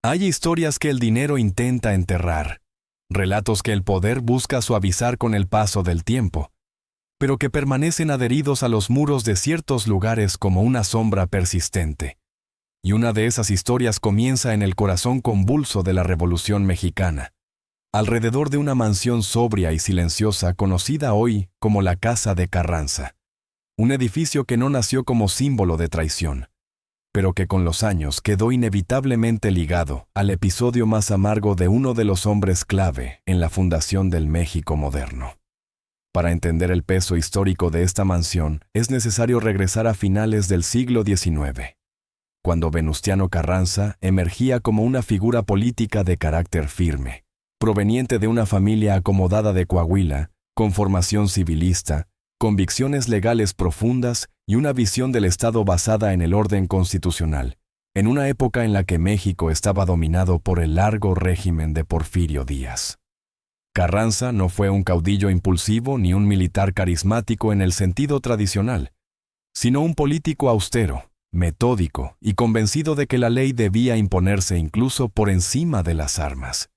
Hay historias que el dinero intenta enterrar, relatos que el poder busca suavizar con el paso del tiempo, pero que permanecen adheridos a los muros de ciertos lugares como una sombra persistente. Y una de esas historias comienza en el corazón convulso de la Revolución Mexicana, alrededor de una mansión sobria y silenciosa conocida hoy como la Casa de Carranza, un edificio que no nació como símbolo de traición, pero que con los años quedó inevitablemente ligado al episodio más amargo de uno de los hombres clave en la fundación del México moderno. Para entender el peso histórico de esta mansión, es necesario regresar a finales del siglo XIX, cuando Venustiano Carranza emergía como una figura política de carácter firme, proveniente de una familia acomodada de Coahuila, con formación civilista, convicciones legales profundas y una visión del Estado basada en el orden constitucional, en una época en la que México estaba dominado por el largo régimen de Porfirio Díaz. Carranza no fue un caudillo impulsivo ni un militar carismático en el sentido tradicional, sino un político austero, metódico y convencido de que la ley debía imponerse incluso por encima de las armas.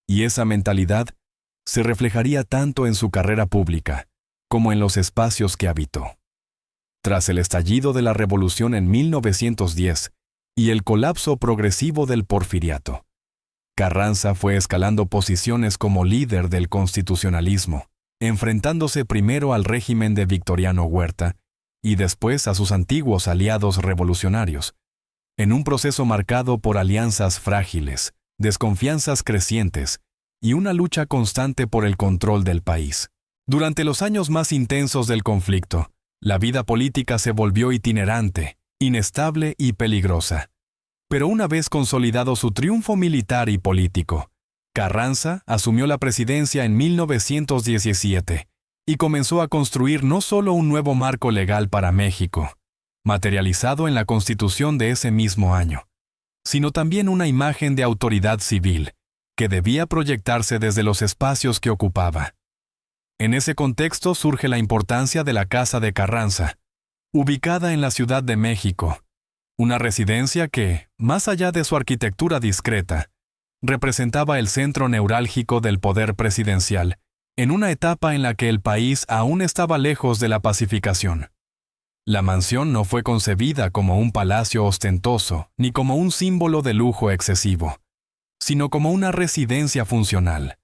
Y esa mentalidad se reflejaría tanto en su carrera pública como en los espacios que habitó. Tras el estallido de la Revolución en 1910 y el colapso progresivo del Porfiriato, Carranza fue escalando posiciones como líder del constitucionalismo, enfrentándose primero al régimen de Victoriano Huerta y después a sus antiguos aliados revolucionarios, en un proceso marcado por alianzas frágiles, desconfianzas crecientes y una lucha constante por el control del país. Durante los años más intensos del conflicto, la vida política se volvió itinerante, inestable y peligrosa. Pero una vez consolidado su triunfo militar y político, Carranza asumió la presidencia en 1917 y comenzó a construir no solo un nuevo marco legal para México, materializado en la Constitución de ese mismo año, sino también una imagen de autoridad civil que debía proyectarse desde los espacios que ocupaba. En ese contexto surge la importancia de la Casa de Carranza, ubicada en la Ciudad de México, una residencia que, más allá de su arquitectura discreta, representaba el centro neurálgico del poder presidencial, en una etapa en la que el país aún estaba lejos de la pacificación. La mansión no fue concebida como un palacio ostentoso ni como un símbolo de lujo excesivo, sino como una residencia funcional,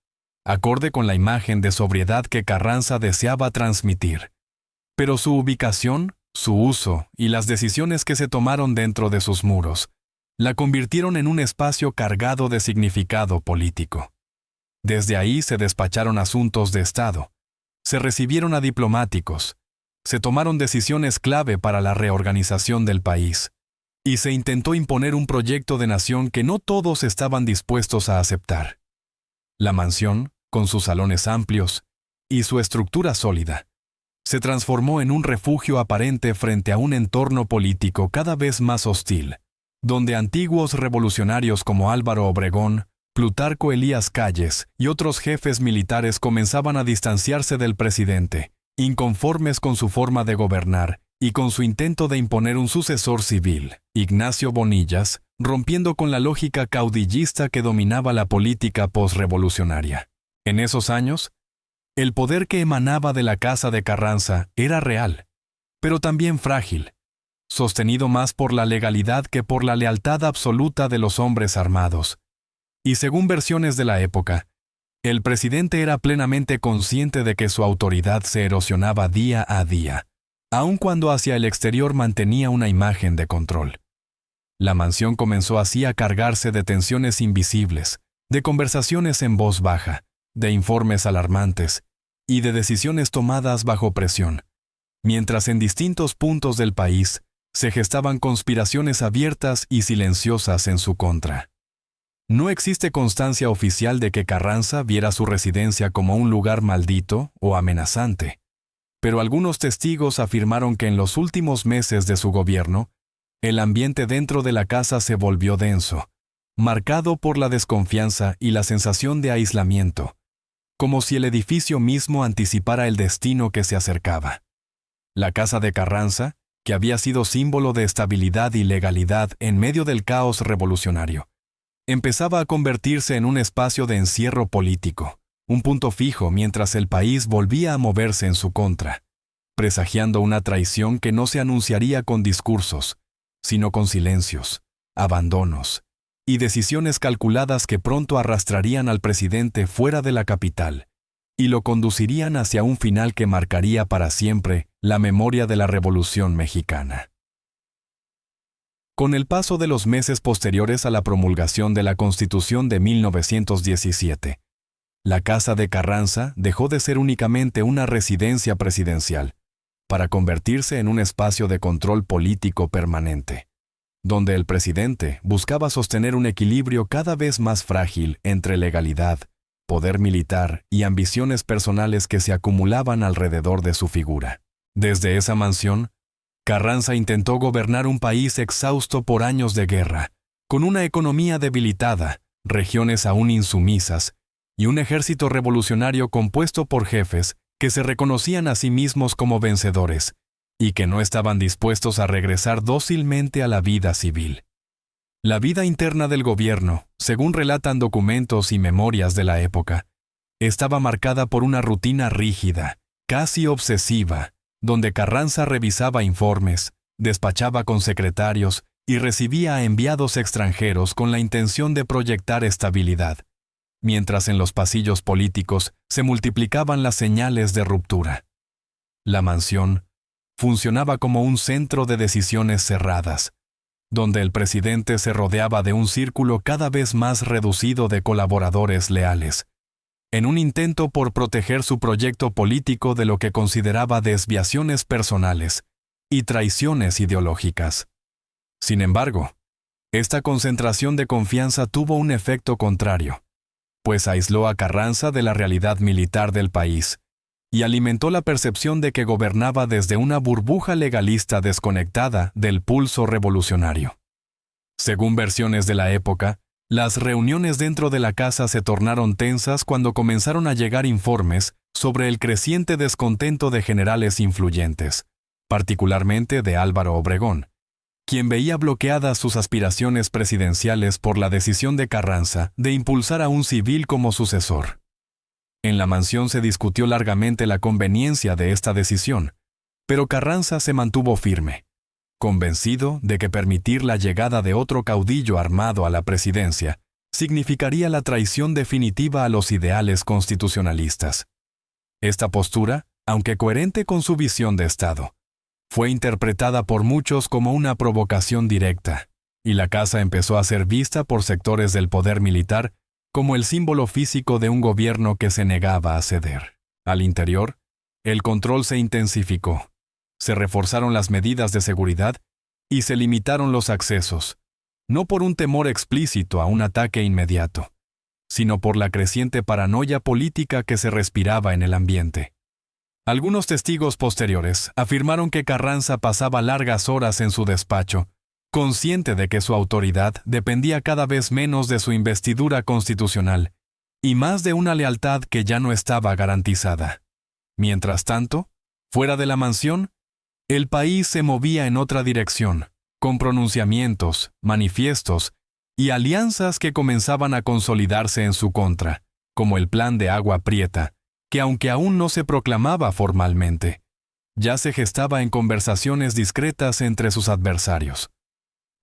acorde con la imagen de sobriedad que Carranza deseaba transmitir. Pero su ubicación, su uso y las decisiones que se tomaron dentro de sus muros la convirtieron en un espacio cargado de significado político. Desde ahí se despacharon asuntos de Estado, se recibieron a diplomáticos, se tomaron decisiones clave para la reorganización del país, y se intentó imponer un proyecto de nación que no todos estaban dispuestos a aceptar. La mansión, con sus salones amplios y su estructura sólida, se transformó en un refugio aparente frente a un entorno político cada vez más hostil, donde antiguos revolucionarios como Álvaro Obregón, Plutarco Elías Calles y otros jefes militares comenzaban a distanciarse del presidente, inconformes con su forma de gobernar y con su intento de imponer un sucesor civil, Ignacio Bonillas, rompiendo con la lógica caudillista que dominaba la política posrevolucionaria. En esos años, el poder que emanaba de la Casa de Carranza era real, pero también frágil, sostenido más por la legalidad que por la lealtad absoluta de los hombres armados. Y según versiones de la época, el presidente era plenamente consciente de que su autoridad se erosionaba día a día, aun cuando hacia el exterior mantenía una imagen de control. La mansión comenzó así a cargarse de tensiones invisibles, de conversaciones en voz baja, de informes alarmantes y de decisiones tomadas bajo presión, mientras en distintos puntos del país se gestaban conspiraciones abiertas y silenciosas en su contra. No existe constancia oficial de que Carranza viera su residencia como un lugar maldito o amenazante, pero algunos testigos afirmaron que en los últimos meses de su gobierno, el ambiente dentro de la casa se volvió denso, marcado por la desconfianza y la sensación de aislamiento, como si el edificio mismo anticipara el destino que se acercaba. La Casa de Carranza, que había sido símbolo de estabilidad y legalidad en medio del caos revolucionario, empezaba a convertirse en un espacio de encierro político, un punto fijo mientras el país volvía a moverse en su contra, presagiando una traición que no se anunciaría con discursos, sino con silencios, abandonos y decisiones calculadas que pronto arrastrarían al presidente fuera de la capital y lo conducirían hacia un final que marcaría para siempre la memoria de la Revolución Mexicana. Con el paso de los meses posteriores a la promulgación de la Constitución de 1917, la Casa de Carranza dejó de ser únicamente una residencia presidencial, para convertirse en un espacio de control político permanente, donde el presidente buscaba sostener un equilibrio cada vez más frágil entre legalidad, poder militar y ambiciones personales que se acumulaban alrededor de su figura. Desde esa mansión, Carranza intentó gobernar un país exhausto por años de guerra, con una economía debilitada, regiones aún insumisas, y un ejército revolucionario compuesto por jefes que se reconocían a sí mismos como vencedores y que no estaban dispuestos a regresar dócilmente a la vida civil. La vida interna del gobierno, según relatan documentos y memorias de la época, estaba marcada por una rutina rígida, casi obsesiva, donde Carranza revisaba informes, despachaba con secretarios y recibía a enviados extranjeros con la intención de proyectar estabilidad, mientras en los pasillos políticos se multiplicaban las señales de ruptura. La mansión funcionaba como un centro de decisiones cerradas, donde el presidente se rodeaba de un círculo cada vez más reducido de colaboradores leales, en un intento por proteger su proyecto político de lo que consideraba desviaciones personales y traiciones ideológicas. Sin embargo, esta concentración de confianza tuvo un efecto contrario, pues aisló a Carranza de la realidad militar del país y alimentó la percepción de que gobernaba desde una burbuja legalista desconectada del pulso revolucionario. Según versiones de la época, las reuniones dentro de la casa se tornaron tensas cuando comenzaron a llegar informes sobre el creciente descontento de generales influyentes, particularmente de Álvaro Obregón, quien veía bloqueadas sus aspiraciones presidenciales por la decisión de Carranza de impulsar a un civil como sucesor. En la mansión se discutió largamente la conveniencia de esta decisión, pero Carranza se mantuvo firme, convencido de que permitir la llegada de otro caudillo armado a la presidencia significaría la traición definitiva a los ideales constitucionalistas. Esta postura, aunque coherente con su visión de Estado, fue interpretada por muchos como una provocación directa, y la casa empezó a ser vista por sectores del poder militar como el símbolo físico de un gobierno que se negaba a ceder. Al interior, el control se intensificó, se reforzaron las medidas de seguridad y se limitaron los accesos, no por un temor explícito a un ataque inmediato, sino por la creciente paranoia política que se respiraba en el ambiente. Algunos testigos posteriores afirmaron que Carranza pasaba largas horas en su despacho, consciente de que su autoridad dependía cada vez menos de su investidura constitucional y más de una lealtad que ya no estaba garantizada. Mientras tanto, fuera de la mansión, el país se movía en otra dirección, con pronunciamientos, manifiestos y alianzas que comenzaban a consolidarse en su contra, como el Plan de Agua Prieta, que aunque aún no se proclamaba formalmente, ya se gestaba en conversaciones discretas entre sus adversarios.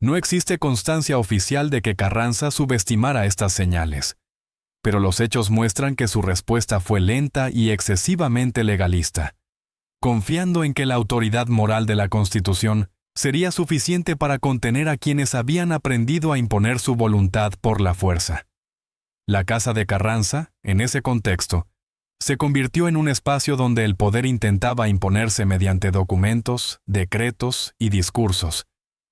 No existe constancia oficial de que Carranza subestimara estas señales, pero los hechos muestran que su respuesta fue lenta y excesivamente legalista, confiando en que la autoridad moral de la Constitución sería suficiente para contener a quienes habían aprendido a imponer su voluntad por la fuerza. La Casa de Carranza, en ese contexto, se convirtió en un espacio donde el poder intentaba imponerse mediante documentos, decretos y discursos,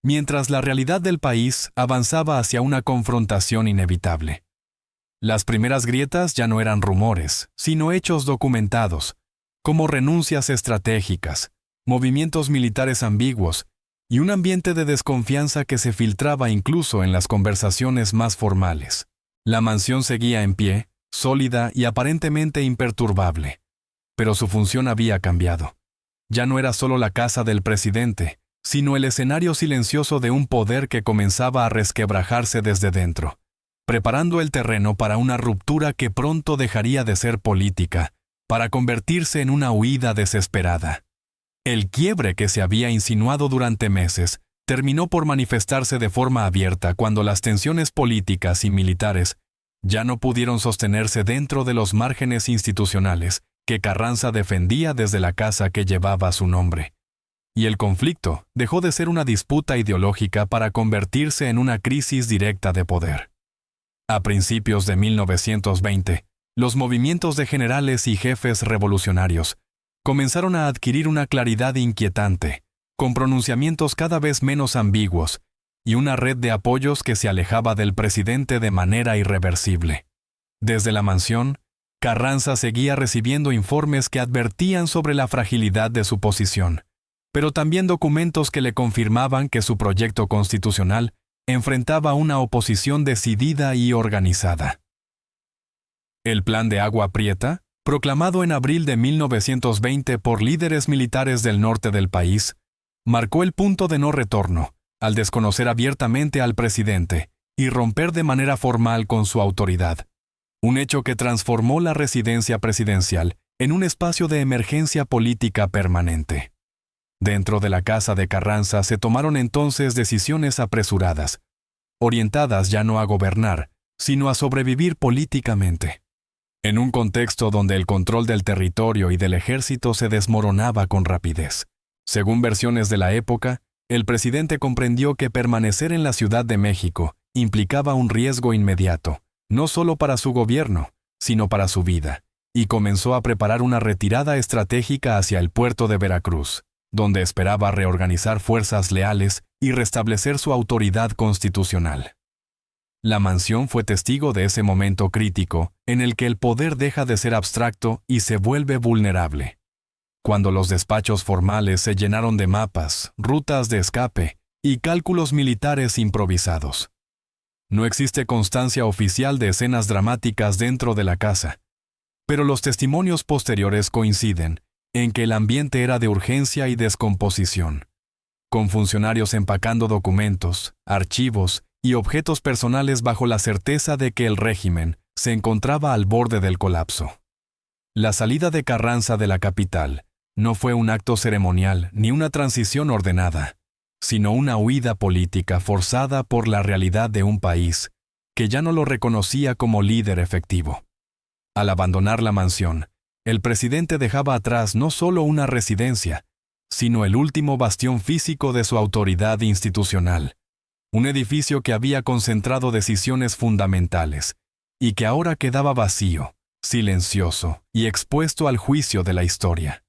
mientras la realidad del país avanzaba hacia una confrontación inevitable. Las primeras grietas ya no eran rumores, sino hechos documentados, como renuncias estratégicas, movimientos militares ambiguos y un ambiente de desconfianza que se filtraba incluso en las conversaciones más formales. La mansión seguía en pie, sólida y aparentemente imperturbable, pero su función había cambiado. Ya no era solo la casa del presidente, sino el escenario silencioso de un poder que comenzaba a resquebrajarse desde dentro, preparando el terreno para una ruptura que pronto dejaría de ser política, para convertirse en una huida desesperada. El quiebre que se había insinuado durante meses terminó por manifestarse de forma abierta cuando las tensiones políticas y militares ya no pudieron sostenerse dentro de los márgenes institucionales que Carranza defendía desde la casa que llevaba su nombre. Y el conflicto dejó de ser una disputa ideológica para convertirse en una crisis directa de poder. A principios de 1920, los movimientos de generales y jefes revolucionarios comenzaron a adquirir una claridad inquietante, con pronunciamientos cada vez menos ambiguos y una red de apoyos que se alejaba del presidente de manera irreversible. Desde la mansión, Carranza seguía recibiendo informes que advertían sobre la fragilidad de su posición, pero también documentos que le confirmaban que su proyecto constitucional enfrentaba una oposición decidida y organizada. El Plan de Agua Prieta, proclamado en abril de 1920 por líderes militares del norte del país, marcó el punto de no retorno, al desconocer abiertamente al presidente y romper de manera formal con su autoridad, un hecho que transformó la residencia presidencial en un espacio de emergencia política permanente. Dentro de la casa de Carranza se tomaron entonces decisiones apresuradas, orientadas ya no a gobernar, sino a sobrevivir políticamente. En un contexto donde el control del territorio y del ejército se desmoronaba con rapidez. Según versiones de la época, el presidente comprendió que permanecer en la Ciudad de México implicaba un riesgo inmediato, no solo para su gobierno, sino para su vida, y comenzó a preparar una retirada estratégica hacia el puerto de Veracruz, donde esperaba reorganizar fuerzas leales y restablecer su autoridad constitucional. La mansión fue testigo de ese momento crítico en el que el poder deja de ser abstracto y se vuelve vulnerable. Cuando los despachos formales se llenaron de mapas, rutas de escape y cálculos militares improvisados. No existe constancia oficial de escenas dramáticas dentro de la casa, pero los testimonios posteriores coinciden en que el ambiente era de urgencia y descomposición, con funcionarios empacando documentos, archivos y objetos personales bajo la certeza de que el régimen se encontraba al borde del colapso. La salida de Carranza de la capital no fue un acto ceremonial ni una transición ordenada, sino una huida política forzada por la realidad de un país que ya no lo reconocía como líder efectivo. Al abandonar la mansión, el presidente dejaba atrás no solo una residencia, sino el último bastión físico de su autoridad institucional, un edificio que había concentrado decisiones fundamentales y que ahora quedaba vacío, silencioso y expuesto al juicio de la historia.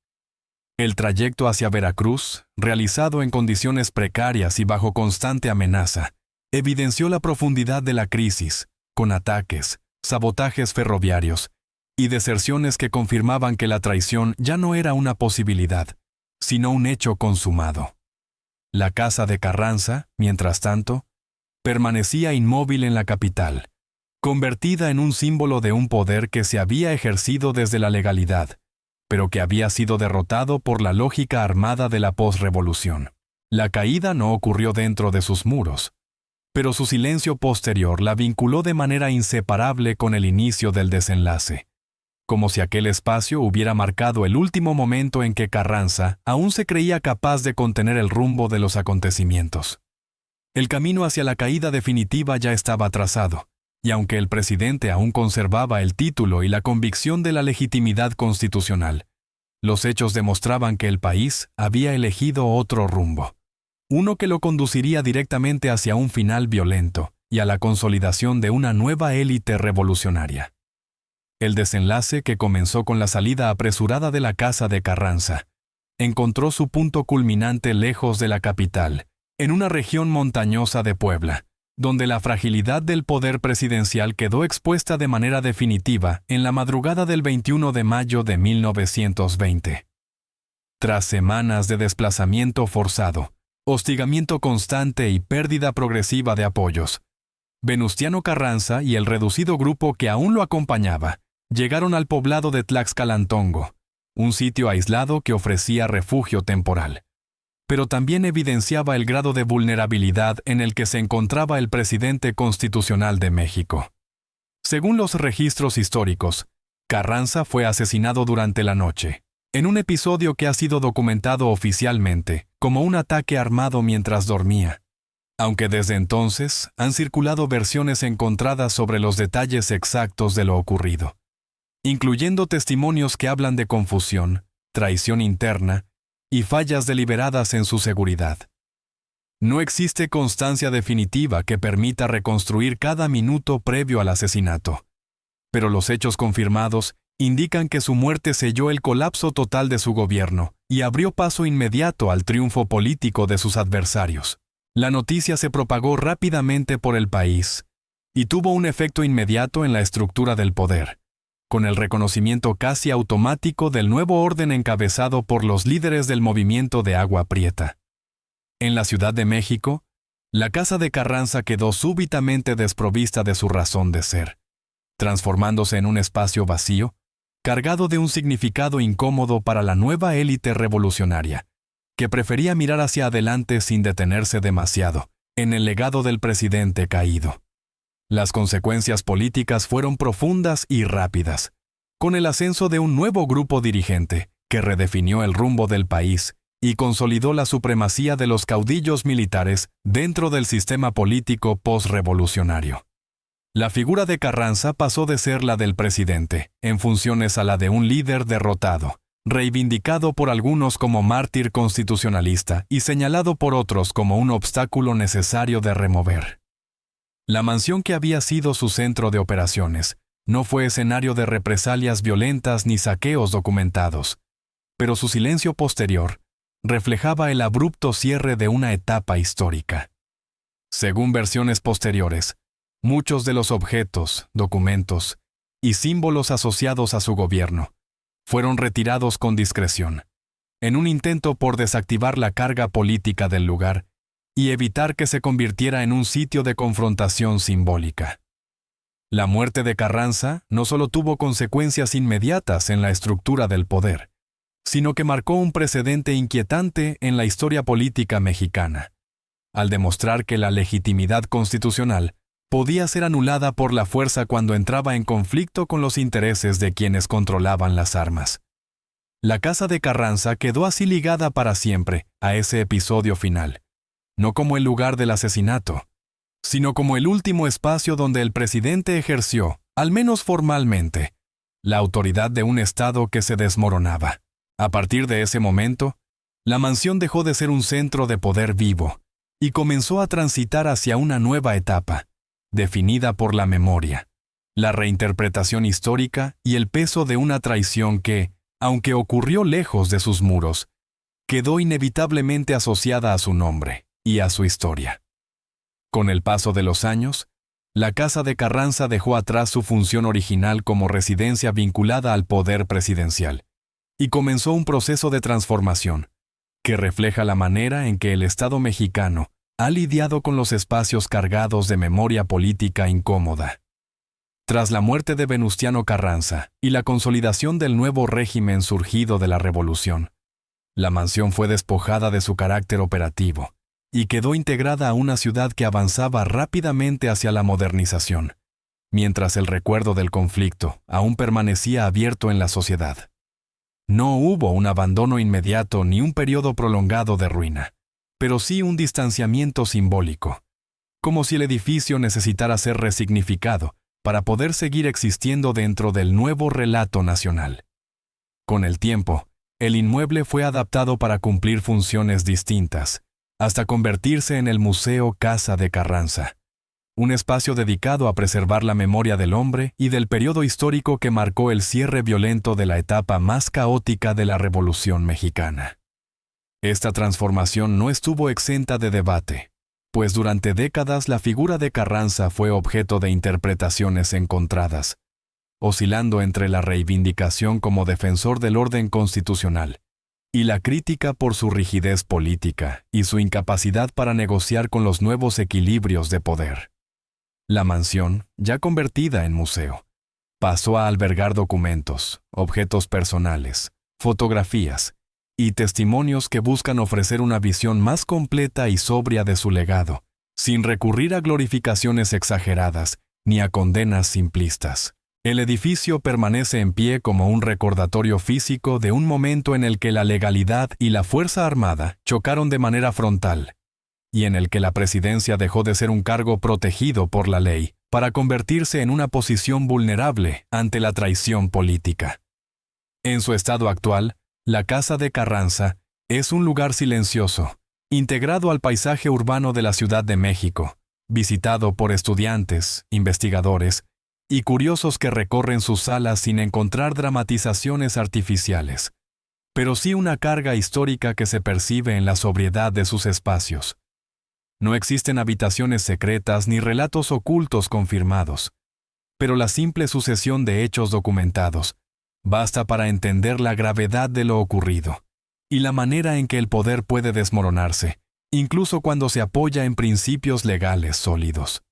El trayecto hacia Veracruz, realizado en condiciones precarias y bajo constante amenaza, evidenció la profundidad de la crisis, con ataques, sabotajes ferroviarios y deserciones que confirmaban que la traición ya no era una posibilidad, sino un hecho consumado. La casa de Carranza, mientras tanto, permanecía inmóvil en la capital, convertida en un símbolo de un poder que se había ejercido desde la legalidad, pero que había sido derrotado por la lógica armada de la posrevolución. La caída no ocurrió dentro de sus muros, pero su silencio posterior la vinculó de manera inseparable con el inicio del desenlace, como si aquel espacio hubiera marcado el último momento en que Carranza aún se creía capaz de contener el rumbo de los acontecimientos. El camino hacia la caída definitiva ya estaba trazado, y aunque el presidente aún conservaba el título y la convicción de la legitimidad constitucional, los hechos demostraban que el país había elegido otro rumbo, uno que lo conduciría directamente hacia un final violento y a la consolidación de una nueva élite revolucionaria. El desenlace, que comenzó con la salida apresurada de la casa de Carranza, encontró su punto culminante lejos de la capital, en una región montañosa de Puebla, donde la fragilidad del poder presidencial quedó expuesta de manera definitiva en la madrugada del 21 de mayo de 1920. Tras semanas de desplazamiento forzado, hostigamiento constante y pérdida progresiva de apoyos, Venustiano Carranza y el reducido grupo que aún lo acompañaba llegaron al poblado de Tlaxcalantongo, un sitio aislado que ofrecía refugio temporal. pero también evidenciaba el grado de vulnerabilidad en el que se encontraba el presidente constitucional de México. Según los registros históricos, Carranza fue asesinado durante la noche, en un episodio que ha sido documentado oficialmente como un ataque armado mientras dormía, aunque desde entonces han circulado versiones encontradas sobre los detalles exactos de lo ocurrido, incluyendo testimonios que hablan de confusión, traición interna y fallas deliberadas en su seguridad. No existe constancia definitiva que permita reconstruir cada minuto previo al asesinato, pero los hechos confirmados indican que su muerte selló el colapso total de su gobierno y abrió paso inmediato al triunfo político de sus adversarios. La noticia se propagó rápidamente por el país y tuvo un efecto inmediato en la estructura del poder, con el reconocimiento casi automático del nuevo orden encabezado por los líderes del movimiento de Agua Prieta. En la Ciudad de México, la casa de Carranza quedó súbitamente desprovista de su razón de ser, transformándose en un espacio vacío, cargado de un significado incómodo para la nueva élite revolucionaria, que prefería mirar hacia adelante sin detenerse demasiado en el legado del presidente caído. Las consecuencias políticas fueron profundas y rápidas, con el ascenso de un nuevo grupo dirigente que redefinió el rumbo del país y consolidó la supremacía de los caudillos militares dentro del sistema político postrevolucionario. La figura de Carranza pasó de ser la del presidente, en funciones a la de un líder derrotado, reivindicado por algunos como mártir constitucionalista y señalado por otros como un obstáculo necesario de remover. La mansión que había sido su centro de operaciones no fue escenario de represalias violentas ni saqueos documentados, pero su silencio posterior reflejaba el abrupto cierre de una etapa histórica. Según versiones posteriores, muchos de los objetos, documentos y símbolos asociados a su gobierno fueron retirados con discreción, en un intento por desactivar la carga política del lugar y evitar que se convirtiera en un sitio de confrontación simbólica. La muerte de Carranza no solo tuvo consecuencias inmediatas en la estructura del poder, sino que marcó un precedente inquietante en la historia política mexicana, al demostrar que la legitimidad constitucional podía ser anulada por la fuerza cuando entraba en conflicto con los intereses de quienes controlaban las armas. La casa de Carranza quedó así ligada para siempre a ese episodio final, no como el lugar del asesinato, sino como el último espacio donde el presidente ejerció, al menos formalmente, la autoridad de un Estado que se desmoronaba. A partir de ese momento, la mansión dejó de ser un centro de poder vivo y comenzó a transitar hacia una nueva etapa, definida por la memoria, la reinterpretación histórica y el peso de una traición que, aunque ocurrió lejos de sus muros, quedó inevitablemente asociada a su nombre y a su historia. Con el paso de los años, la casa de Carranza dejó atrás su función original como residencia vinculada al poder presidencial y comenzó un proceso de transformación que refleja la manera en que el Estado mexicano ha lidiado con los espacios cargados de memoria política incómoda. Tras la muerte de Venustiano Carranza y la consolidación del nuevo régimen surgido de la Revolución, la mansión fue despojada de su carácter operativo y quedó integrada a una ciudad que avanzaba rápidamente hacia la modernización, mientras el recuerdo del conflicto aún permanecía abierto en la sociedad. No hubo un abandono inmediato ni un periodo prolongado de ruina, pero sí un distanciamiento simbólico, como si el edificio necesitara ser resignificado para poder seguir existiendo dentro del nuevo relato nacional. Con el tiempo, el inmueble fue adaptado para cumplir funciones distintas, hasta convertirse en el Museo Casa de Carranza, un espacio dedicado a preservar la memoria del hombre y del periodo histórico que marcó el cierre violento de la etapa más caótica de la Revolución Mexicana. Esta transformación no estuvo exenta de debate, pues durante décadas la figura de Carranza fue objeto de interpretaciones encontradas, oscilando entre la reivindicación como defensor del orden constitucional y la crítica por su rigidez política y su incapacidad para negociar con los nuevos equilibrios de poder. La mansión, ya convertida en museo, pasó a albergar documentos, objetos personales, fotografías y testimonios que buscan ofrecer una visión más completa y sobria de su legado, sin recurrir a glorificaciones exageradas ni a condenas simplistas. El edificio permanece en pie como un recordatorio físico de un momento en el que la legalidad y la fuerza armada chocaron de manera frontal, y en el que la presidencia dejó de ser un cargo protegido por la ley para convertirse en una posición vulnerable ante la traición política. En su estado actual, la Casa de Carranza es un lugar silencioso, integrado al paisaje urbano de la Ciudad de México, visitado por estudiantes, investigadores y curiosos que recorren sus salas sin encontrar dramatizaciones artificiales, pero sí una carga histórica que se percibe en la sobriedad de sus espacios. No existen habitaciones secretas ni relatos ocultos confirmados, pero la simple sucesión de hechos documentados basta para entender la gravedad de lo ocurrido y la manera en que el poder puede desmoronarse, incluso cuando se apoya en principios legales sólidos.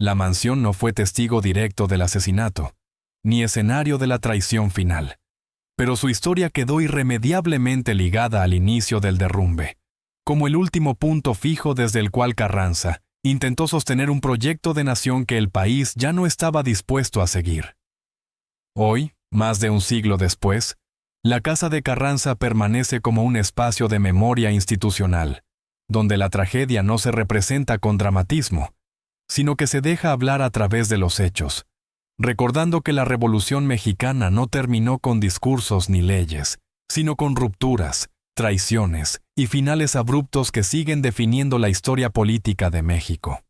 La mansión no fue testigo directo del asesinato, ni escenario de la traición final, pero su historia quedó irremediablemente ligada al inicio del derrumbe, como el último punto fijo desde el cual Carranza intentó sostener un proyecto de nación que el país ya no estaba dispuesto a seguir. Hoy, más de un siglo después, la Casa de Carranza permanece como un espacio de memoria institucional, donde la tragedia no se representa con dramatismo, sino que se deja hablar a través de los hechos, recordando que la Revolución Mexicana no terminó con discursos ni leyes, sino con rupturas, traiciones y finales abruptos que siguen definiendo la historia política de México.